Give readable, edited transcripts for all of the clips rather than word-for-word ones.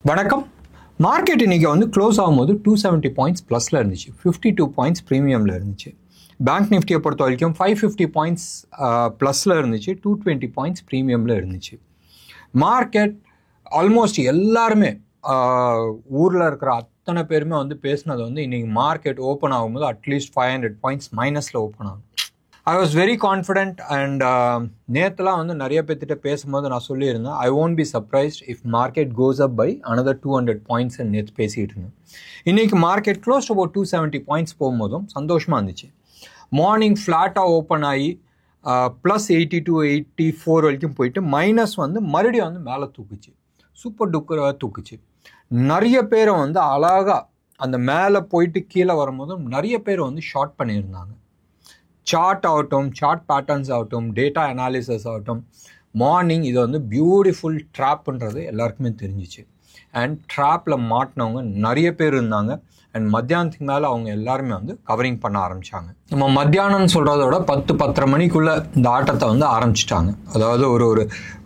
வணக்கம். மார்க்கெட் இன்றைக்கி வந்து க்ளோஸ் ஆகும்போது 270 பாயிண்ட்ஸ் ப்ளஸில் இருந்துச்சு, 52 பாயிண்ட்ஸ் ப்ரீமியமில் இருந்துச்சு. பேங்க் நிஃப்டியை பொறுத்த வரைக்கும் 550 பாயிண்ட்ஸ் ப்ளஸில் இருந்துச்சு, 220 பாயிண்ட்ஸ் ப்ரீமியமில் இருந்துச்சு. மார்க்கெட் ஆல்மோஸ்ட் எல்லாருமே ஊரில் இருக்கிற அத்தனை பேருமே வந்து பேசினது வந்து இன்றைக்கி மார்க்கெட் ஓப்பன் ஆகும்போது அட்லீஸ்ட் 500 பாயிண்ட்ஸ் மைனஸில் ஓப்பன் ஆகும். I was very confident and நேற்றுலாம் வந்து நிறைய பேர்த்திட்ட பேசும்போது நான் சொல்லியிருந்தேன், I won't be surprised if market goes up by another 200 points நேற்று பேசிகிட்டு இருந்தேன். இன்றைக்கி market close to about 270 points போகும்போதும் சந்தோஷமாக இருந்துச்சு. மார்னிங் ஃப்ளாட்டாக ஓப்பன் ஆகி ப்ளஸ் 82 84 வரைக்கும் போயிட்டு மைனஸ் வந்து மறுபடியும் வந்து மேலே தூக்குச்சு, சூப்பர் டூக்கராக தூக்குச்சு. நிறைய பேரை வந்து அழகாக அந்த மேலே போயிட்டு கீழே வரும்போதும் நிறைய பேர் வந்து ஷார்ட் பண்ணியிருந்தாங்க. சார்ட் ஆகட்டும், சார்ட் பேட்டர்ன்ஸ் ஆகட்டும், டேட்டா அனாலிசிஸ் ஆகட்டும், மார்னிங் இது வந்து பியூட்டிஃபுல் ட்ராப்ன்றது எல்லாருக்குமே தெரிஞ்சிச்சு. அண்ட் ட்ராப்பில் மாட்டினவங்க நிறைய பேர் இருந்தாங்க. அண்ட் மத்தியானத்துக்கு மேலே அவங்க எல்லாருமே வந்து கவரிங் பண்ண ஆரம்பித்தாங்க. நம்ம மத்தியானம்னு சொல்கிறதோட 10-10:30 மணிக்குள்ளே இந்த ஆட்டத்தை வந்து ஆரம்பிச்சிட்டாங்க. அதாவது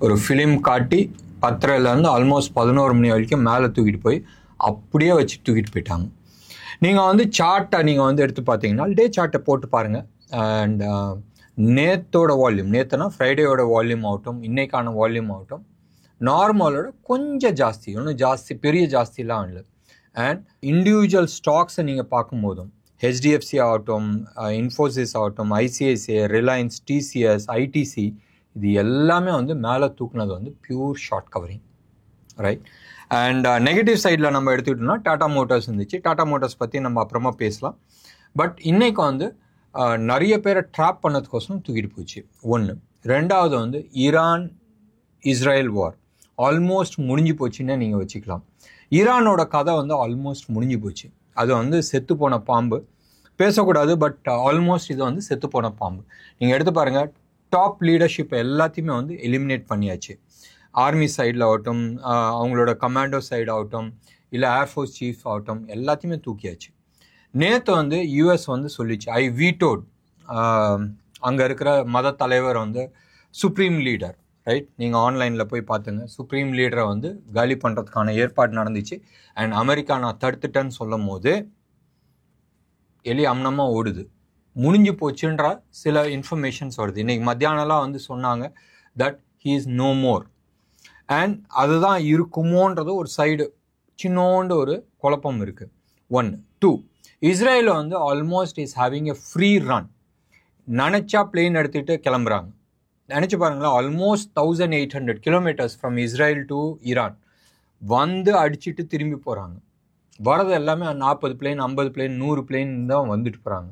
ஒரு ஃபிலிம் காட்டி 10:30லேருந்து ஆல்மோஸ்ட் 11 மணி வரைக்கும் மேலே தூக்கிட்டு போய் அப்படியே வச்சு தூக்கிட்டு போயிட்டாங்க. நீங்கள் வந்து சார்ட்டை நீங்கள் வந்து எடுத்து பார்த்தீங்கன்னா டே சார்ட்டை போட்டு பாருங்கள். அண்ட் நேற்றோட வால்யூம், நேற்றுனா ஃப்ரைடேயோட வால்யூம் ஆகட்டும், இன்றைக்கான வால்யூம் ஆகட்டும், நார்மலோட கொஞ்சம் ஜாஸ்தி, ஒன்றும் ஜாஸ்தி பெரிய ஜாஸ்திலாம் இல்லை. அண்ட் இண்டிவிஜுவல் ஸ்டாக்ஸை நீங்கள் பார்க்கும்போதும் ஹெச்டிஎஃப்சி ஆகட்டும், இன்ஃபோசிஸ் ஆகட்டும், ஐசிஐசிஐ, ரிலையன்ஸ், டிசிஎஸ், ஐடிசி, இது எல்லாமே வந்து மேலே தூக்குனது வந்து pure short covering, right. And negative சைடில் நம்ம எடுத்துக்கிட்டோம்னா டாடா மோட்டார்ஸ் இருந்துச்சு. டாடா மோட்டார்ஸ் பற்றி நம்ம அப்புறமா பேசலாம். பட் இன்றைக்கு வந்து நிறைய பேரை ட்ராப் பண்ணதுக்கோசரம் தூக்கிட்டு போச்சு. ஒன்று. ரெண்டாவது வந்து ஈரான் இஸ்ரேல் வார் ஆல்மோஸ்ட் முடிஞ்சு போச்சுன்னு நீங்கள் வச்சுக்கலாம். ஈரானோட கதை வந்து ஆல்மோஸ்ட் முடிஞ்சு போச்சு. அது வந்து செத்து போன பாம்பு, பேசக்கூடாது, பட் ஆல்மோஸ்ட் இது வந்து செத்து போன பாம்பு. நீங்கள் எடுத்து பாருங்கள், டாப் லீடர்ஷிப் எல்லாத்தையுமே வந்து எலிமினேட் பண்ணியாச்சு. ஆர்மி சைடில் ஆகட்டும், அவங்களோட கமாண்டோ சைடு ஆகட்டும், இல்லை ஏர்ஃபோர்ஸ் சீஃப் ஆகட்டும், எல்லாத்தையுமே தூக்கியாச்சு. நேற்று வந்து யூஎஸ் வந்து சொல்லிச்சு, ஐ வீட்டோட். அங்கே இருக்கிற மத தலைவர் வந்து சுப்ரீம் லீடர், ரைட். நீங்கள் ஆன்லைனில் போய் பார்த்துங்க, சுப்ரீம் லீடரை வந்து காலி பண்ணுறதுக்கான ஏற்பாடு நடந்துச்சு. அண்ட் அமெரிக்கா நான் தடுத்துட்டேன்னு சொல்லும் போது எலி அம்னமாக ஓடுது, முடிஞ்சு போச்சுன்ற சில இன்ஃபர்மேஷன்ஸ் வருது. இன்றைக்கி மத்தியானம்லாம் வந்து சொன்னாங்க that he is no more. And அதுதான் இருக்குமோன்றது ஒரு சைடு சின்னோண்டு ஒரு குழப்பம் இருக்குது. 1. 2. இஸ்ரேலில் வந்து almost is having a free run. நினச்சா பிளேன் எடுத்துகிட்டு கிளம்புறாங்க. நினச்சி பாருங்களேன், almost 1800 kilometres from Israel to Iran வந்து அடிச்சுட்டு திரும்பி போகிறாங்க. வரது எல்லாமே 40 பிளேன், 50 பிளேன், 100 பிளேன் தான் வந்துட்டு போகிறாங்க.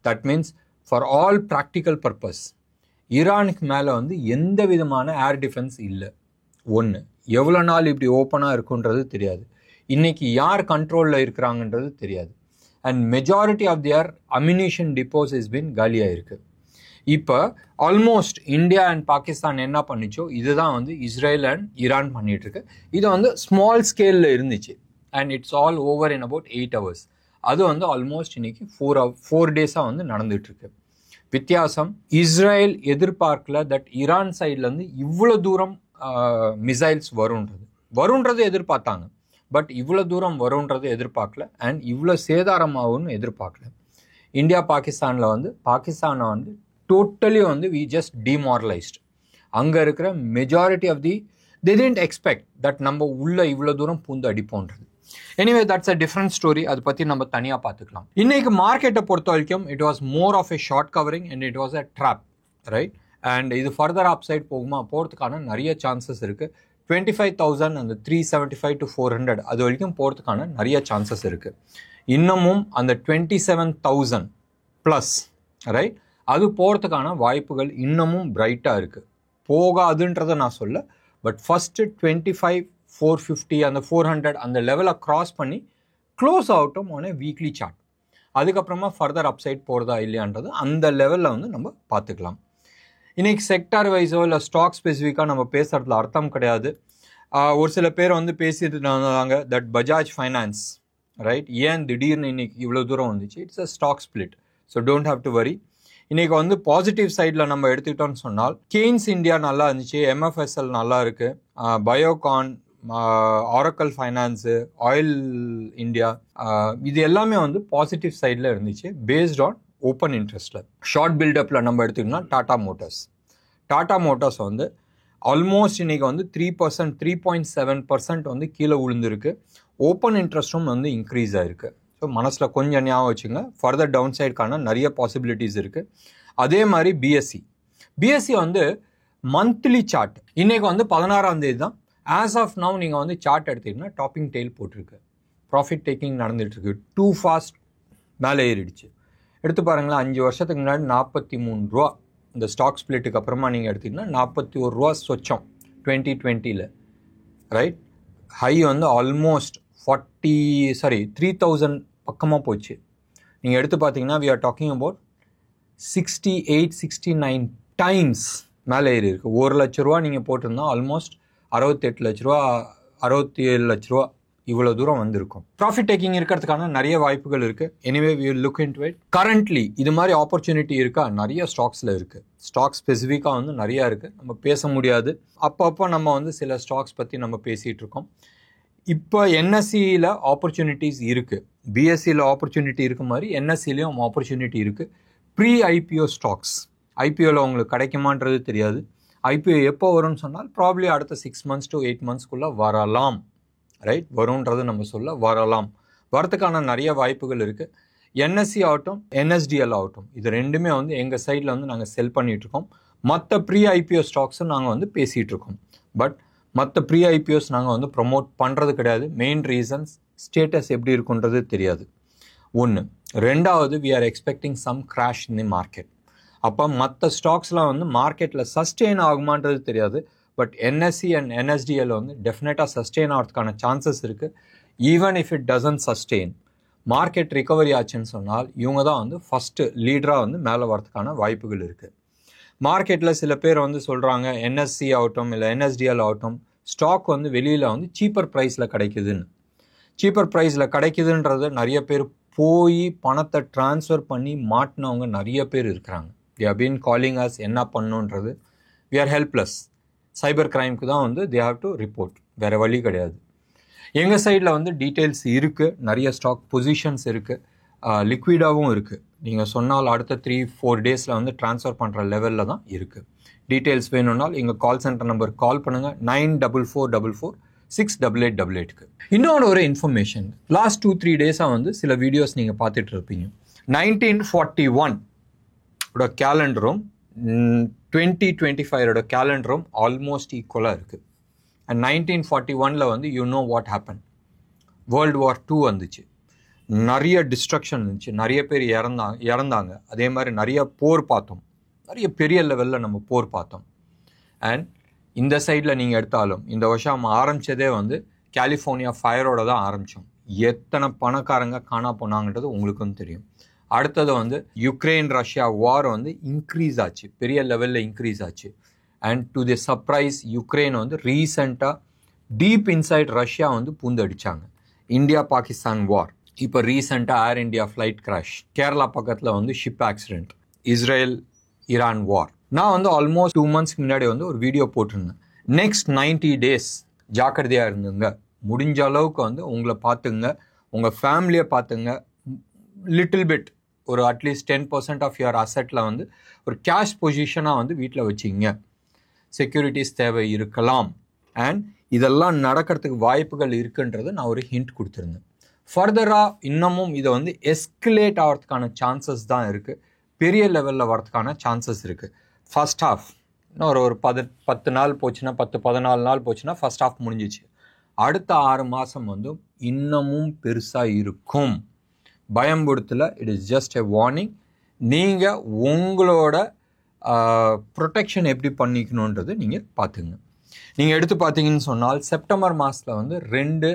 That means for all practical purpose ஈரானுக்கு மேலே வந்து எந்த விதமான ஏர் டிஃபென்ஸ் இல்லை. ஒன்று. எவ்வளோ நாள் இப்படி ஓப்பனாக இருக்குன்றது தெரியாது. இன்றைக்கி யார் கண்ட்ரோலில் இருக்கிறாங்கன்றது தெரியாது. And majority of their ammunition depots is been காலியாக இருக்குது. இப்போ ஆல்மோஸ்ட் இந்தியா அண்ட் பாகிஸ்தான் என்ன பண்ணிச்சோ இதுதான் வந்து இஸ்ரேல் அண்ட் ஈரான் பண்ணிகிட்ருக்கு. இது வந்து ஸ்மால் ஸ்கேலில் இருந்துச்சு. And it's all over in about 8 hours. அது வந்து ஆல்மோஸ்ட் இன்றைக்கி 4 days வந்து நடந்துகிட்ருக்கு. வித்தியாசம், இஸ்ரேல் எதிர்பார்க்கல தட் ஈரான் சைட்லேருந்து இவ்வளோ தூரம் மிசைல்ஸ் வருன்றது எதிர்பார்த்தாங்க. பட் இவ்வளோ தூரம் வரும்ன்றது எதிர்பார்க்கல. அண்ட் இவ்வளோ சேதாரமாகும்னு எதிர்பார்க்கல. இந்தியா பாகிஸ்தானை வந்து டோட்டலி வந்து வி ஜஸ்ட் டிமாரலைஸ்ட். அங்கே இருக்கிற majority of the they didn't expect that நம்ம உள்ள இவ்வளோ தூரம் பூந்து அடிப்போன்றது. Anyway that's a different story. அதை பற்றி நம்ம தனியாக பார்த்துக்கலாம். இன்றைக்கு மார்க்கெட்டை பொறுத்த வரைக்கும் it was more of a short covering and it was a drop, right. And இது ஃபர்தர் அப் சைட் போகிறதுக்கான நிறைய சான்சஸ் இருக்குது. 25,000 அந்த 375 to 400 அது வரைக்கும் போகிறதுக்கான நிறைய சான்சஸ் இருக்குது. இன்னமும் அந்த 27,000 ப்ளஸ், ரைட், அது போகிறதுக்கான வாய்ப்புகள் இன்னமும் பிரைட்டாக இருக்குது. போகாதுன்றதை நான் சொல்ல, பட் ஃபஸ்ட்டு 25,450 அந்த 400 அந்த லெவலை க்ராஸ் பண்ணி க்ளோஸ் ஆகட்டும் ஆன் ஏ வீக்லி சார்ட். அதுக்கப்புறமா ஃபர்தர் அப்சைட் போகிறதா இல்லையான்றது அந்த லெவலில் வந்து நம்ம பார்த்துக்கலாம். இன்றைக்கி செக்டார் வைஸோ இல்லை ஸ்டாக் ஸ்பெசிஃபிக்காக நம்ம பேசுகிறதுல அர்த்தம் கிடையாது. ஒரு சில பேர் வந்து பேசிட்டு இருந்தாங்க தட் பஜாஜ் ஃபைனான்ஸ், ரைட், ஏன் திடீர்னு இன்றைக்கி இவ்வளோ தூரம் வந்துச்சு. It's a stock split, so don't have to worry. இன்றைக்கி வந்து பாசிட்டிவ் சைடில் நம்ம எடுத்துக்கிட்டோம்னு சொன்னால் கெய்ன்ஸ் இந்தியா நல்லா இருந்துச்சு, எம்எஃப்எஸ்எல் நல்லா இருக்குது, Biocon oracle finance, oil India, இது எல்லாமே வந்து பாசிட்டிவ் சைடில் இருந்துச்சு பேஸ்ட் ஆன் ஓப்பன் இன்ட்ரெஸ்ட்டில். ஷார்ட் பில்டப்பில் நம்ம எடுத்துக்கிட்டோம்னா டாடா மோட்டார்ஸ் வந்து ஆல்மோஸ்ட் இன்றைக்கி வந்து 3%, 3.7% வந்து கீழே விழுந்துருக்கு. ஓப்பன் இன்ட்ரெஸ்ட்டும் வந்து இன்க்ரீஸ் ஆகிருக்கு. ஸோ மனசில் கொஞ்சம் ஞாபகம் வச்சுங்க, ஃபர்தர் டவுன் சைடுக்கான நிறைய பாசிபிலிட்டிஸ் இருக்குது. அதே மாதிரி பிஎஸ்சி வந்து மந்த்லி சார்ட் இன்றைக்கி வந்து 16ஆம் தேதி தான். ஆஸ் ஆஃப் நவ் நீங்கள் வந்து சார்ட் எடுத்திங்கன்னா டாப்பிங் டெயில் போட்டிருக்கு, ப்ராஃபிட் டேக்கிங் நடந்துகிட்ருக்கு. டூ ஃபாஸ்ட் மேலே ஏறிடுச்சு. எடுத்து பாருங்களேன், 5 வருஷத்துக்கு முன்னாடி 43 ரூபா இந்த ஸ்டாக் ஸ்பிளிட்டுக்கு அப்புறமா நீங்கள் எடுத்திங்கன்னா 41 ரூபா சொச்சம் 2020 ரைட். ஹை வந்து ஆல்மோஸ்ட் 3,000 பக்கமாக போச்சு. நீங்கள் எடுத்து பார்த்தீங்கன்னா we are talking about 68-69 times மேலே ஏறி இருக்குது. 1 லட்ச ரூபா நீங்கள் போட்டிருந்தா ஆல்மோஸ்ட் 68 லட்ச ரூபா, 67 லட்ச ரூபா இவ்வளோ தூரம் வந்திருக்கும். ப்ராஃபிட் டேக்கிங் இருக்கிறதுக்கான நிறைய வாய்ப்புகள் இருக்குது. Anyway we will look into it. Currently இது மாதிரி ஆப்பர்ச்சுனிட்டி இருக்கா? நிறைய ஸ்டாக்ஸில் இருக்குது. ஸ்டாக் ஸ்பெசிஃபிக்காக வந்து நிறையா இருக்குது, நம்ம பேச முடியாது. அப்பப்போ நம்ம வந்து சில ஸ்டாக்ஸ் பற்றி நம்ம பேசிகிட்டு இருக்கோம். இப்போ என்எஸ்சியில் ஆப்பர்ச்சுனிட்டிஸ் இருக்குது, பிஎஸ்சியில் ஆப்பர்ச்சுனிட்டி இருக்க மாதிரி என்எஸ்சிலையும் ஆப்பர்ச்சுனிட்டி இருக்குது. ப்ரீ ஐபிஓ ஸ்டாக்ஸ், ஐபிஓவில் உங்களுக்கு கிடைக்குமான்றது தெரியாது. ஐபிஓ எப்போ வரும்னு சொன்னால் ப்ராப்ளி அடுத்த 6 months to 8 monthsக்குள்ளே வரலாம். ரைட், வரும்ன்றது நம்ம சொல்ல வரலாம். வரத்துக்கான நிறைய வாய்ப்புகள் இருக்குது. என்எஸ்சி ஆகட்டும், என்எஸ்டிஎல் ஆகட்டும், இது ரெண்டுமே வந்து எங்கள் சைடில் வந்து நாங்கள் செல் பண்ணிகிட்ருக்கோம். மற்ற ப்ரீ ஐபிஓ ஸ்டாக்ஸும் நாங்கள் வந்து பேசிகிட்டு இருக்கோம். பட் மற்ற ப்ரீ ஐபிஓஸ் நாங்கள் வந்து ப்ரொமோட் பண்ணுறது கிடையாது. மெயின் ரீசன்ஸ் ஸ்டேட்டஸ் எப்படி இருக்குன்றது தெரியாது. ஒன்று. ரெண்டாவது, we are expecting some crash in the market. அப்போ மற்ற ஸ்டாக்ஸ்லாம் வந்து மார்க்கெட்டில் சஸ்டெயின் ஆகுமான்றது தெரியாது. பட் என்எஸ்சி அண்ட் என்எஸ்டிஎல் வந்து டெஃபினட்டாக சஸ்டெயின் ஆகிறதுக்கான சான்சஸ் இருக்குது. Even if it doesn't sustain, market recovery ஆச்சுன்னு சொன்னால் இவங்க தான் வந்து ஃபஸ்ட்டு லீடராக வந்து மேலே வரதுக்கான வாய்ப்புகள் இருக்குது. மார்க்கெட்டில் சில பேர் வந்து சொல்கிறாங்க என்எஸ்சி ஆகட்டும் இல்லை என்எஸ்டிஎல் ஆகட்டும் ஸ்டாக் வந்து வெளியில் வந்து சீப்பர் ப்ரைஸில் கிடைக்குதுன்னு. சீப்பர் ப்ரைஸில் கிடைக்குதுன்றது நிறைய பேர் போய் பணத்தை ட்ரான்ஸ்ஃபர் பண்ணி மாட்டினவங்க நிறைய பேர் இருக்கிறாங்க. they have been calling us, என்ன பண்ணுன்றது. we are helpless. சைபர் கிரைமுக்கு தான் வந்து they have to report, வேறு வழி கிடையாது. எங்கள் சைடில் வந்து டீட்டெயில்ஸ் இருக்குது, நிறைய ஸ்டாக் பொசிஷன்ஸ் இருக்குது, லிக்விடாகவும் இருக்குது. நீங்கள் சொன்னால் அடுத்த 3-4 டேஸில் வந்து ட்ரான்ஸ்ஃபர் பண்ணுற லெவலில் தான் இருக்குது. டீட்டெயில்ஸ் வேணும்னால் எங்கள் கால் சென்டர் நம்பர் கால் பண்ணுங்கள், 9444468888க்கு. இன்னொரு ஒரு இன்ஃபர்மேஷன், லாஸ்ட் 2-3 டேஸாக வந்து சில வீடியோஸ் நீங்கள் பார்த்துட்டு இருப்பீங்க. 1941 கேலண்டரும் 2025 கேலண்டரும் ஆல்மோஸ்ட் ஈக்குவலாக இருக்குது. அண்ட் 1941 வந்து you know what happen, world war 2 வந்துச்சு, நிறைய டிஸ்ட்ரக்ஷன் இருந்துச்சு, நிறைய பேர் இறந்தாங்க. அதே மாதிரி நிறைய போர் பார்த்தோம், நிறைய பெரிய லெவலில் நம்ம போர் பார்த்தோம். அண்ட் இந்த சைடில் நீங்கள் எடுத்தாலும் இந்த வருஷம் ஆரம்பித்ததே வந்து கலிஃபோர்னியா ஃபயரோட தான் ஆரம்பித்தோம். எத்தனை பணக்காரங்க காணா போனாங்கன்றது உங்களுக்கும் தெரியும். அடுத்தது வந்து யுக்ரைன் ரஷ்யா வார் வந்து இன்க்ரீஸ் ஆச்சு, பெரிய லெவலில் இன்க்ரீஸ் ஆச்சு. And to the surprise Ukraine வந்து ரீசெண்டாக டீப் இன்சைட் ரஷ்யா வந்து பூந்தடிச்சாங்க. இந்தியா பாகிஸ்தான் வார், இப்போ ரீசெண்டாக Air India flight crash, Kerala பக்கத்தில் வந்து ship accident, Israel Iran war. நான் வந்து ஆல்மோஸ்ட் 2 months முன்னாடி வந்து ஒரு வீடியோ போட்டிருந்தேன். நெக்ஸ்ட் 90 days ஜாக்கிரதையாக இருந்துங்க, முடிஞ்ச அளவுக்கு வந்து உங்களை பார்த்துங்க, உங்கள் ஃபேமிலியை பார்த்துங்க. லிட்டில் பிட் ஒரு அட்லீஸ்ட் 10% ஆஃப் யுவர் அசெட்டில் வந்து ஒரு கேஷ் பொசிஷனாக வந்து வீட்டில் வச்சிங்க. செக்யூரிட்டிஸ் தேவை இருக்கலாம். அண்ட் இதெல்லாம் நடக்கிறதுக்கு வாய்ப்புகள் இருக்குன்றது நான் ஒரு ஹிண்ட் கொடுத்துருந்தேன். ஃபர்தராக இன்னமும் இதை வந்து எஸ்கலேட் ஆகிறதுக்கான சான்சஸ் தான் இருக்குது, பெரிய லெவலில் வரதுக்கான சான்சஸ் இருக்குது. ஃபர்ஸ்ட் ஹாஃப் இன்னும் ஒரு 10 நாள் போச்சுன்னா, 10-14 நாள் போச்சுன்னா ஃபர்ஸ்ட் ஹாஃப் முடிஞ்சிச்சு. அடுத்த 6 மாதம் வந்து இன்னமும் பெருசாக இருக்கும். பயம்படுத்தல, it is just a warning. நீங்கள் உங்களோட ப்ரொடெக்ஷன் எப்படி பண்ணிக்கணுன்றது நீங்கள் பார்த்துங்க. நீங்கள் எடுத்து பார்த்தீங்கன்னு சொன்னால் செப்டம்பர் மாதத்தில் வந்து 2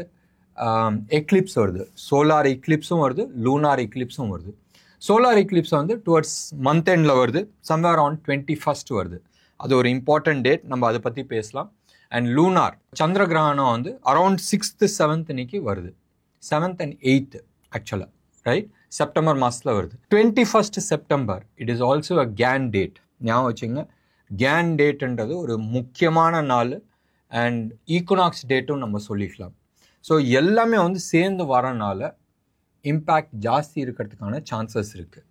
எக்லிப்ஸ் வருது. சோலார் எக்லிப்ஸும் வருது, லூனார் எக்லிப்ஸும் வருது. சோலார் எக்லிப்ஸ் வந்து டுவர்ட்ஸ் மந்த் எண்டில் வருது, சம்வேர் ஆன் 21st வருது. அது ஒரு இம்பார்ட்டன்ட் டேட், நம்ம அதை பற்றி பேசலாம். அண்ட் லூனார் சந்திர கிரகணம் வந்து அரௌண்ட் 6th 7th இன்னைக்கு வருது, 7th and 8th ஆக்சுவலாக, ரைட், செப்டம்பர் மாதத்தில் வருது. 21st September it is also a can date. ஞாபகம் வச்சுங்க, கேன் டேட்ன்றது ஒரு முக்கியமான நாள். அண்ட் ஈக்குனாக்ஸ் டேட்டும் நம்ம சொல்லிக்கலாம். ஸோ எல்லாமே வந்து சேர்ந்து வரனால இம்பேக்ட் ஜாஸ்தி இருக்கிறதுக்கான சான்சஸ் இருக்குது.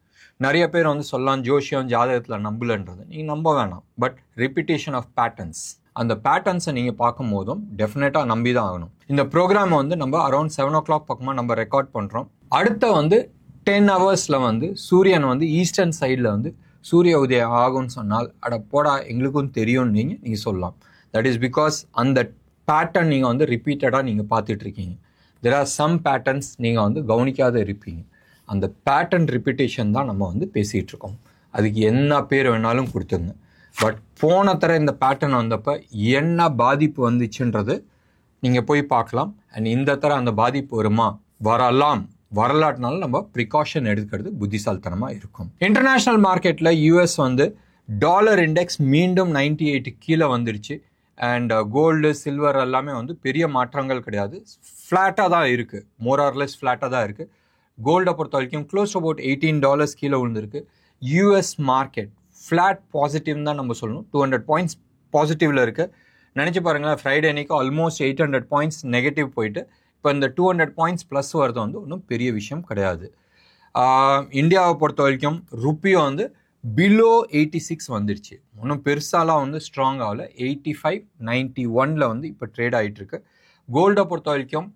நிறைய பேர் வந்து சொல்லலாம் ஜோஷியம் ஜாதகத்தில் நம்பலன்றது. நீங்கள் நம்ப வேணாம். பட் ரிப்பிட்டேஷன் ஆஃப் பேட்டர்ன்ஸ், அந்த பேட்டர்ன்ஸை நீங்கள் பார்க்கும் போதும் டெஃபினட்டாக நம்பி தான் ஆகணும். இந்த ப்ரோக்ராமை வந்து நம்ம அரௌண்ட் 7 o'clock பக்கமாக நம்ம ரெக்கார்ட் பண்ணுறோம். அடுத்த வந்து 10 hours வந்து சூரியன் வந்து ஈஸ்டர்ன் சைடில் வந்து சூரிய உதயம் ஆகும்னு சொன்னால் அட போடா எங்களுக்கும் தெரியும்னு நீங்கள் சொல்லலாம். தட் இஸ் பிகாஸ் அந்த பேட்டர்ன் நீங்கள் வந்து ரிப்பீட்டடாக நீங்கள் பார்த்துட்ருக்கீங்க. தெர் ஆர் சம் பேட்டர்ன்ஸ் நீங்கள் வந்து கவனிக்காத இருப்பீங்க. அந்த பேட்டர்ன் ரிப்பீட்டேஷன் தான் நம்ம வந்து பேசிகிட்டு இருக்கோம். அதுக்கு என்ன பேர் வேணாலும் கொடுத்துங்க. பட் போன தர இந்த பேட்டர்ன் வந்தப்போ என்ன பாதிப்பு வந்துச்சுன்றது நீங்கள் போய் பார்க்கலாம். அண்ட் இந்த தர அந்த பாதிப்பு வருமா, வரலாட்டினாலும் நம்ம ப்ரிகாஷன் எடுக்கிறது புத்திசாலித்தனமாக இருக்கும். இன்டர்நேஷ்னல் மார்க்கெட்டில் யூஎஸ் வந்து டாலர் இண்டெக்ஸ் மீண்டும் 98 கீழே வந்துருச்சு. அண்ட் கோல்டு சில்வர் எல்லாமே வந்து பெரிய மாற்றங்கள் கிடையாது, ஃப்ளாட்டாக தான் இருக்குது, மோர் ஆர் லெஸ் ஃப்ளாட்டாக தான் இருக்குது. கோல்டை பொறுத்த வரைக்கும் க்ளோஸ் அபவுட் $18 கீழே விழுந்திருக்கு. யூஎஸ் மார்க்கெட் ஃப்ளாட் பாசிட்டிவ் தான் நம்ம சொல்லணும். 200 points பாசிட்டிவில் இருக்குது. நினச்சி பாருங்களேன், ஃப்ரைடே அன்னைக்கு ஆல்மோஸ்ட் 800 points நெகட்டிவ் போயிட்டு இப்போ இந்த 200 points ப்ளஸ் வரது வந்து ஒன்றும் பெரிய விஷயம் கிடையாது. இந்தியாவை பொறுத்த வரைக்கும் ருப்பியும் வந்து பிலோ 86 வந்துடுச்சு. ஒன்றும் பெருசாலாம் வந்து ஸ்ட்ராங் ஆகல. 85.91 வந்து இப்போ ட்ரேட் ஆகிட்டுருக்கு. கோல்டை பொறுத்த வரைக்கும்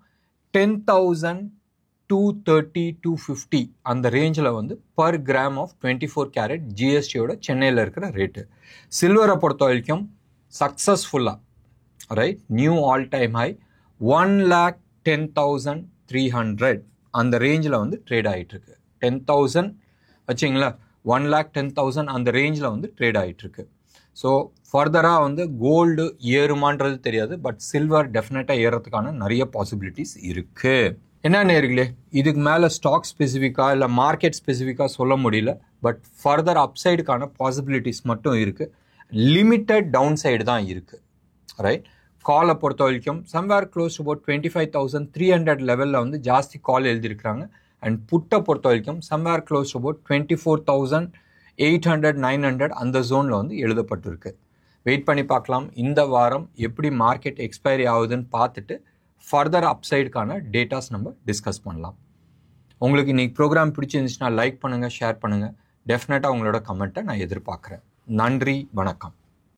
10,230-250 அந்த ரேஞ்சில் வந்து பர் கிராம் ஆஃப் 24 கேரட் ஜிஎஸ்டியோட சென்னையில் இருக்கிற ரேட்டு. சில்வரை பொறுத்த வரைக்கும் சக்ஸஸ்ஃபுல்லாக right new all time high 1,10,300 அந்த ரேஞ்சில் வந்து ட்ரேட் ஆகிட்டுருக்கு. 10,000 வச்சிங்களா, 1,10,000 அந்த ரேஞ்சில் வந்து ட்ரேட் ஆகிட்டுருக்கு. ஸோ ஃபர்தராக வந்து கோல்டு ஏறுமான்றது தெரியாது, பட் சில்வர் டெஃபினட்டாக ஏறதுக்கான நிறைய பாசிபிலிட்டிஸ் இருக்குது. என்ன நேர்களே, இதுக்கு மேலே ஸ்டாக் ஸ்பெசிஃபிக்காக இல்லை மார்க்கெட் ஸ்பெசிஃபிக்காக சொல்ல முடியல. பட் ஃபர்தர் அப்சைடுக்கான பாசிபிலிட்டிஸ் மட்டும் இருக்குது. லிமிட்டட் டவுன் சைடு தான் இருக்குது. ரைட், காலை பொறுத்த வரைக்கும் சம்வேர் க்ளோஸ் டு அபவுட் 25,300 லெவலில் வந்து ஜாஸ்தி கால் எழுதியிருக்கிறாங்க. அண்ட் புட்டை பொறுத்த வரைக்கும் சம்வேர் க்ளோஸ் டு அபவுட் 24,800-900 அந்த ஜோனில் வந்து எழுதப்பட்டிருக்கு. வெயிட் பண்ணி பார்க்கலாம் இந்த வாரம் எப்படி மார்க்கெட் எக்ஸ்பைரி ஆகுதுன்னு பார்த்துட்டு ஃபர்தர் அப்சைடுக்கான டேட்டாஸ் நம்ம டிஸ்கஸ் பண்ணலாம். உங்களுக்கு இன்றைக்கி ப்ரோக்ராம் பிடிச்சிருந்துச்சுன்னா லைக் பண்ணுங்கள், ஷேர் பண்ணுங்கள். டெஃபினட்டாக உங்களோட கமெண்ட்டை நான் எதிர்பார்க்குறேன். நன்றி, வணக்கம்.